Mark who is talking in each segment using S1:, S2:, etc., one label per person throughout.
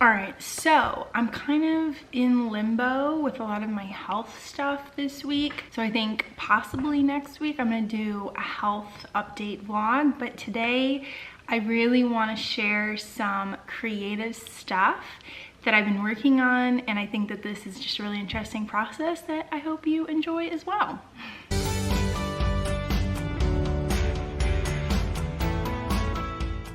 S1: All right, so I'm kind of in limbo with a lot of my health stuff this week. So I think possibly next week I'm gonna do a health update vlog, but today I really wanna share some creative stuff that I've been working on, and I think that this is just a really interesting process that I hope you enjoy as well.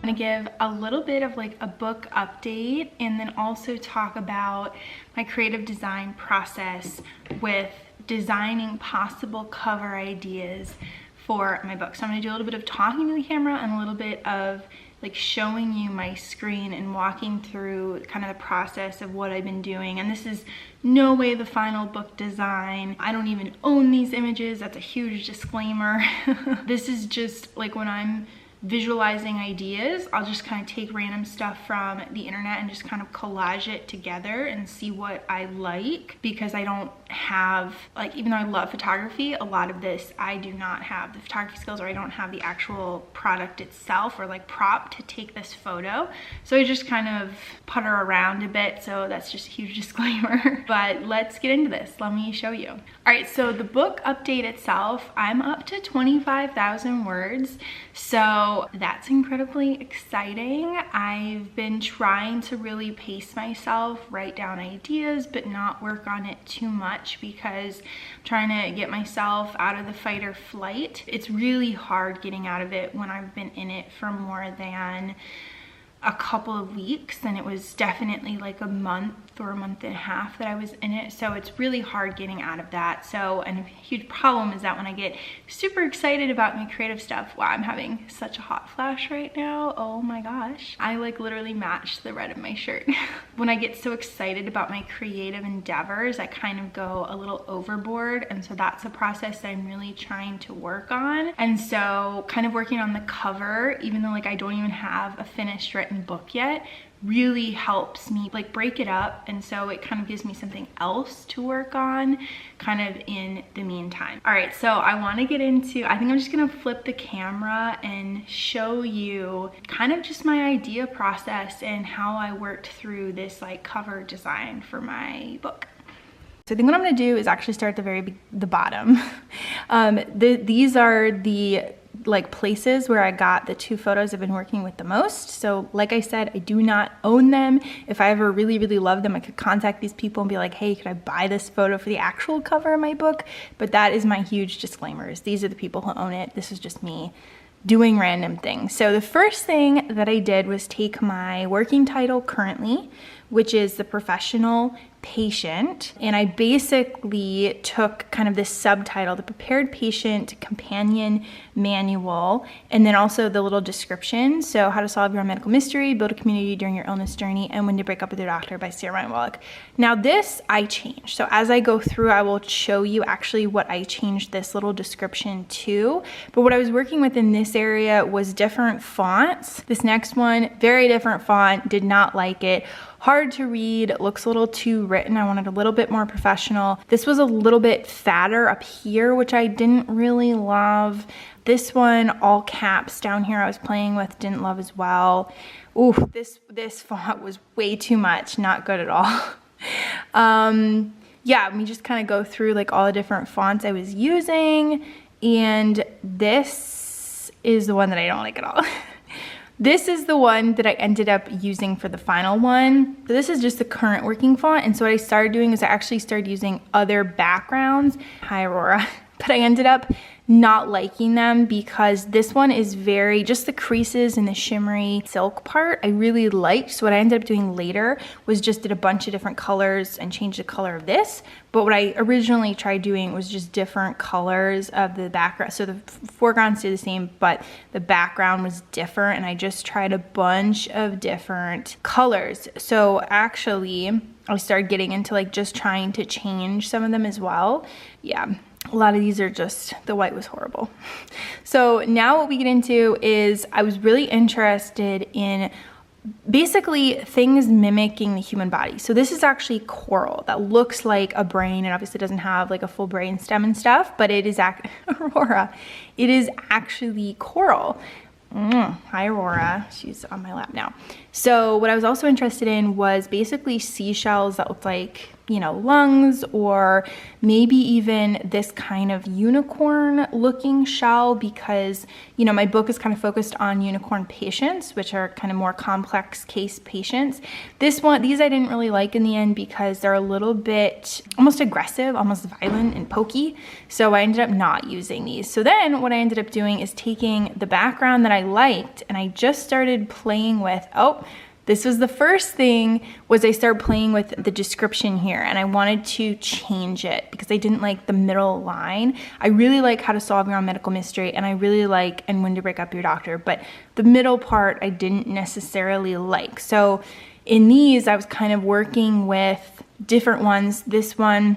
S1: I'm gonna give a little bit of like a book update and then also talk about my creative design process with designing possible cover ideas for my book. So I'm gonna do a little bit of talking to the camera and a little bit of like showing you my screen and walking through kind of the process of what I've been doing. And this is no way the final book design. I don't even own these images. That's a huge disclaimer. This is just like when I'm visualizing ideas, I'll just kind of take random stuff from the internet and just kind of collage it together and see what I like, because I don't have, like, even though I love photography, a lot of this I do not have the photography skills, or I don't have the actual product itself or like prop to take this photo. So I just kind of putter around a bit. So that's just a huge disclaimer. But let's get into this. Let me show you. All right, so the book update itself, I'm up to 25,000 words. So that's incredibly exciting. I've been trying to really pace myself, write down ideas, but not work on it too much because I'm trying to get myself out of the fight or flight. It's really hard getting out of it when I've been in it for more than a couple of weeks, and it was definitely like a month or a month and a half that I was in it. So it's really hard getting out of that. So, and a huge problem is that when I get super excited about my creative stuff, wow, I'm having such a hot flash right now. Oh my gosh. I like literally match the red of my shirt. When I get so excited about my creative endeavors, I kind of go a little overboard. And so that's a process that I'm really trying to work on. And so kind of working on the cover, even though like I don't even have a finished written book yet, really helps me like break it up, and so it kind of gives me something else to work on kind of in the meantime. All right, so I want to get into, I think I'm just gonna flip the camera and show you kind of just my idea process and how I worked through this like cover design for my book. So I think what I'm gonna do is actually start at the bottom. These are the like places where I got the two photos I've been working with the most. So like I said, I do not own them. If I ever really, really love them, I could contact these people and be like, hey, could I buy this photo for the actual cover of my book? But that is my huge disclaimers. These are the people who own it. This is just me doing random things. So the first thing that I did was take my working title currently, which is The Professional Patient, and I basically took kind of this subtitle, The Prepared Patient Companion Manual, and then also the little description. So how to solve your own medical mystery, build a community during your illness journey, and when to break up with your doctor by Sarah Ryan Wallach. Now this I changed. So as I go through, I will show you actually what I changed this little description to. But what I was working with in this area was different fonts. This next one, very different font, did not like it. Hard to read, looks a little too written. I wanted a little bit more professional. This was a little bit fatter up here, which I didn't really love. This one, all caps down here, I was playing with, didn't love as well. Ooh, this font was way too much, not good at all. Yeah, let me just kind of go through like all the different fonts I was using, and this is the one that I don't like at all. This is the one that I ended up using for the final one. So this is just the current working font. And so what I started doing is I actually started using other backgrounds. Hi, Aurora. But I ended up not liking them because this one is very, just the creases and the shimmery silk part I really liked. So what I ended up doing later was just did a bunch of different colors and changed the color of this. But what I originally tried doing was just different colors of the background. So the foreground stayed the same, but the background was different. And I just tried a bunch of different colors. So actually, I started getting into like just trying to change some of them as well. Yeah. A lot of these are just, the white was horrible. So now what we get into is I was really interested in basically things mimicking the human body. So this is actually coral that looks like a brain, and obviously doesn't have like a full brain stem and stuff, but it is Aurora, it is actually coral. Hi, Aurora. She's on my lap now. So what I was also interested in was basically seashells that looked like, you know, lungs, or maybe even this kind of unicorn looking shell, because, you know, my book is kind of focused on unicorn patients, which are kind of more complex case patients. These I didn't really like in the end because they're a little bit almost aggressive, almost violent and pokey. So I ended up not using these. So then what I ended up doing is taking the background that I liked, and I just started playing with, this was the first thing, was I started playing with the description here, and I wanted to change it because I didn't like the middle line. I really like How to Solve Your Own Medical Mystery, and I really like And When to Break Up Your Doctor, but the middle part I didn't necessarily like. So in these, I was kind of working with different ones. This one,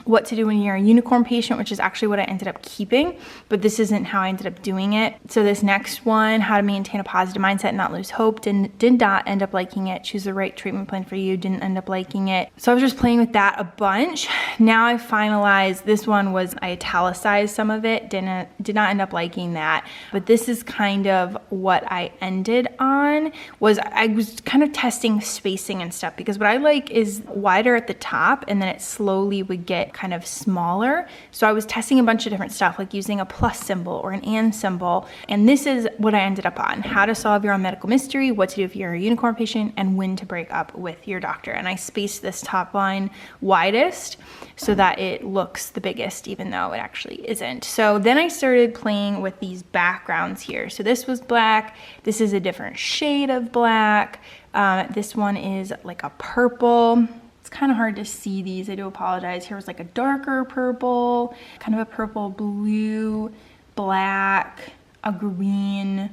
S1: What to Do When You're a Unicorn Patient, which is actually what I ended up keeping, but this isn't how I ended up doing it. So this next one, How to Maintain a Positive Mindset and Not Lose Hope, did not end up liking it. Choose the Right Treatment Plan for You, didn't end up liking it. So I was just playing with that a bunch. Now I finalized, this one I italicized some of it, did not end up liking that. But this is kind of what I ended on, I was kind of testing spacing and stuff, because what I like is wider at the top, and then it slowly would get kind of smaller. So I was testing a bunch of different stuff, like using a plus symbol or an and symbol. And this is what I ended up on: How to Solve Your Own Medical Mystery, What to Do If You're a Unicorn Patient, and When to Break Up with Your Doctor. And I spaced this top line widest so that it looks the biggest, even though it actually isn't. So then I started playing with these backgrounds here. So this was black. This is a different shade of black. This one is like a purple. Kind of hard to see these, I do apologize. Here was like a darker purple, kind of a purple, blue, black, a green,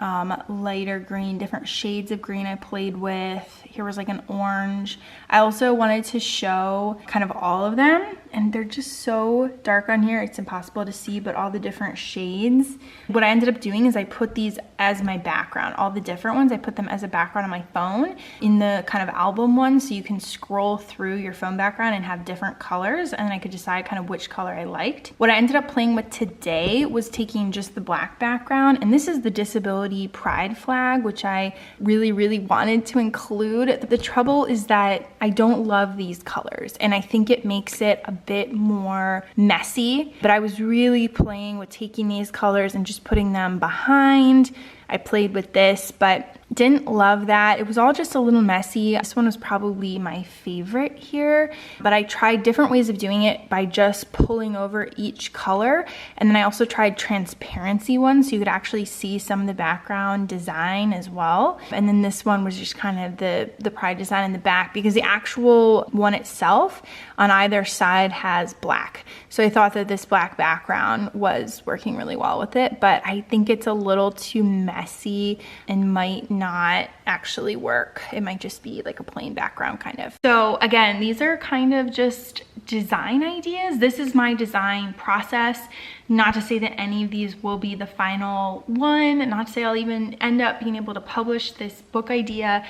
S1: lighter green, different shades of green I played with. Here was like an orange. I also wanted to show kind of all of them, and they're just so dark on here, it's impossible to see, but all the different shades. What I ended up doing is I put these as my background. All the different ones, I put them as a background on my phone in the kind of album one, so you can scroll through your phone background and have different colors, and then I could decide kind of which color I liked. What I ended up playing with today was taking just the black background, and this is the disability pride flag, which I really, really wanted to include. The trouble is that I don't love these colors, and I think it makes it a bit more messy, but I was really playing with taking these colors and just putting them behind. I played with this, but didn't love that. It was all just a little messy. This one was probably my favorite here, but I tried different ways of doing it by just pulling over each color. And then I also tried transparency ones, so you could actually see some of the background design as well. And then this one was just kind of the pride design in the back, because the actual one itself on either side has black. So I thought that this black background was working really well with it, but I think it's a little too messy and might not actually work. It might just be like a plain background kind of. So again, these are kind of just design ideas. This is my design process. Not to say that any of these will be the final one, not to say I'll even end up being able to publish this book idea,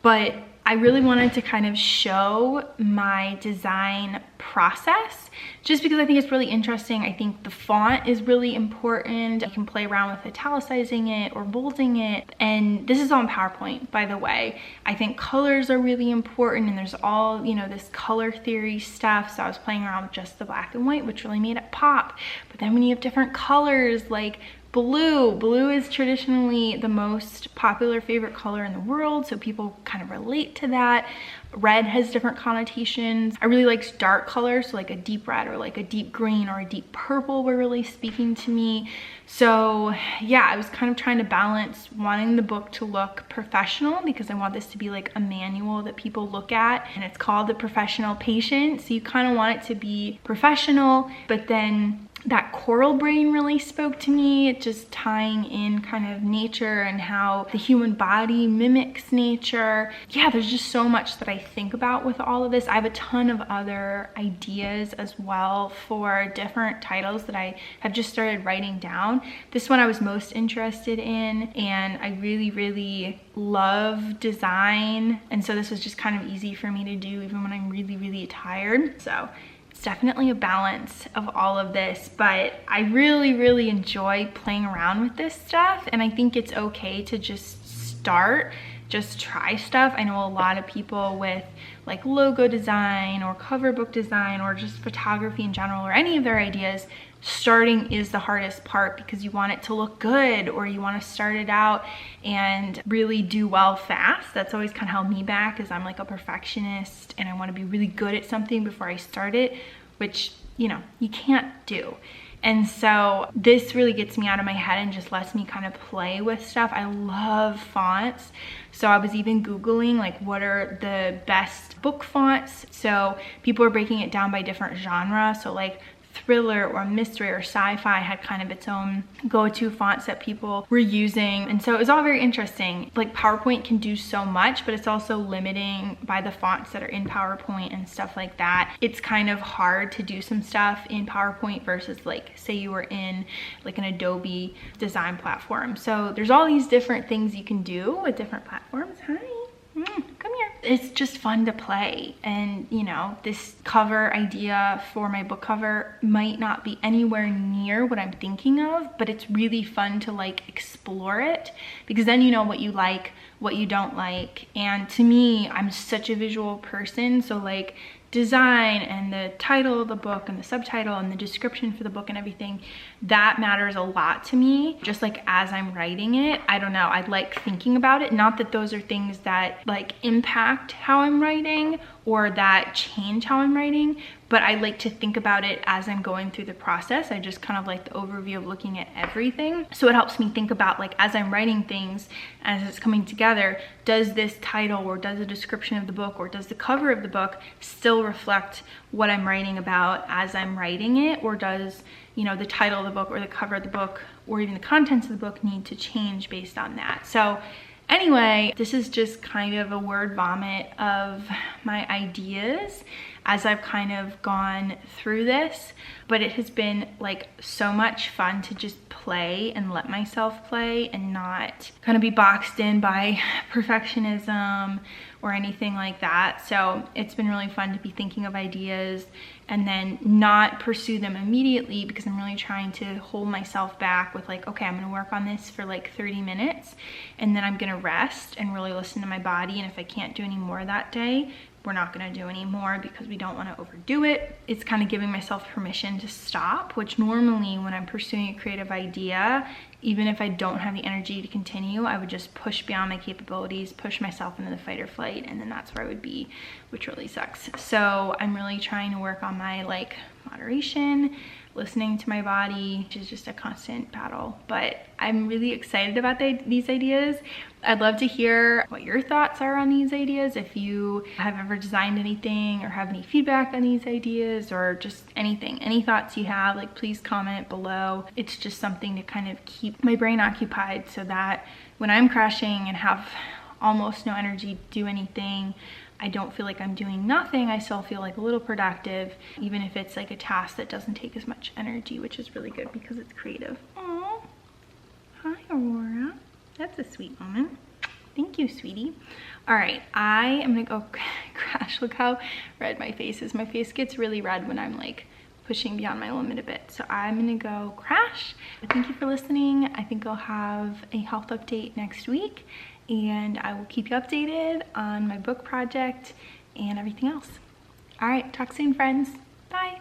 S1: but I really wanted to kind of show my design process just because I think it's really interesting. I think the font is really important. You can play around with italicizing it or bolding it. And this is all in PowerPoint, by the way. I think colors are really important, and there's all, you know, this color theory stuff. So I was playing around with just the black and white, which really made it pop. But then when you have different colors, like blue is traditionally the most popular favorite color in the world, so people kind of relate to that. Red has different connotations. I really liked dark colors, so like a deep red or like a deep green or a deep purple were really speaking to me. So yeah, I was kind of trying to balance wanting the book to look professional, because I want this to be like a manual that people look at, and it's called The Professional Patient. So you kind of want it to be professional, but then that coral brain really spoke to me, just tying in kind of nature and how the human body mimics nature. Yeah, there's just so much that I think about with all of this. I have a ton of other ideas as well for different titles that I have just started writing down. This one I was most interested in, and I really, really love design. And so this was just kind of easy for me to do even when I'm really, really tired. So definitely a balance of all of this, but I really, really enjoy playing around with this stuff, and I think it's okay to just start just try stuff. I know a lot of people with like logo design or cover book design or just photography in general or any of their ideas, starting is the hardest part because you want it to look good, or you want to start it out and really do well fast. That's always kind of held me back, is I'm like a perfectionist and I want to be really good at something before I start it, which, you know, you can't do. And so this really gets me out of my head and just lets me kind of play with stuff. I love fonts. So I was even Googling like what are the best book fonts. So people are breaking it down by different genre. So like thriller or mystery or sci-fi had kind of its own go-to fonts that people were using. And so it was all very interesting. Like PowerPoint can do so much, but it's also limiting by the fonts that are in PowerPoint and stuff like that. It's kind of hard to do some stuff in PowerPoint versus like, say you were in like an Adobe design platform. So there's all these different things you can do with different platforms. Hi. Come here. It's just fun to play. And you know, this cover idea for my book cover might not be anywhere near what I'm thinking of, but it's really fun to like explore it, because then you know what you like, what you don't like. And to me, I'm such a visual person, so like design and the title of the book and the subtitle and the description for the book and everything, that matters a lot to me. Just like as I'm writing it, I don't know, I like thinking about it. Not that those are things that like impact how I'm writing or that change how I'm writing, but I like to think about it as I'm going through the process. I just kind of like the overview of looking at everything. So it helps me think about like as I'm writing things, as it's coming together, does this title or does the description of the book or does the cover of the book still reflect what I'm writing about as I'm writing it, or does, you know, the title of the book or the cover of the book or even the contents of the book need to change based on that? So anyway, this is just kind of a word vomit of my ideas as I've kind of gone through this, but it has been like so much fun to just play and let myself play and not kind of be boxed in by perfectionism or anything like that. So it's been really fun to be thinking of ideas and then not pursue them immediately, because I'm really trying to hold myself back with like, okay, I'm gonna work on this for like 30 minutes and then I'm gonna rest and really listen to my body. And if I can't do any more that day, we're not gonna do any more, because we don't wanna overdo it. It's kind of giving myself permission to stop, which normally when I'm pursuing a creative idea, even if I don't have the energy to continue, I would just push beyond my capabilities, push myself into the fight or flight, and then that's where I would be, which really sucks. So I'm really trying to work on my like moderation, listening to my body, which is just a constant battle. But I'm really excited about these ideas. I'd love to hear what your thoughts are on these ideas. If you have ever designed anything or have any feedback on these ideas or just anything, any thoughts you have, like please comment below. It's just something to kind of keep my brain occupied so that when I'm crashing and have almost no energy to do anything, I don't feel like I'm doing nothing. I still feel like a little productive, even if it's like a task that doesn't take as much energy, which is really good because it's creative. Aww. Hi, Aurora. That's a sweet moment. Thank you, sweetie. All right, I am gonna go crash. Look how red my face is. My face gets really red when I'm like pushing beyond my limit a bit. So I'm gonna go crash. Thank you for listening. I think I'll have a health update next week, and I will keep you updated on my book project and everything else. All right, talk soon, friends. Bye.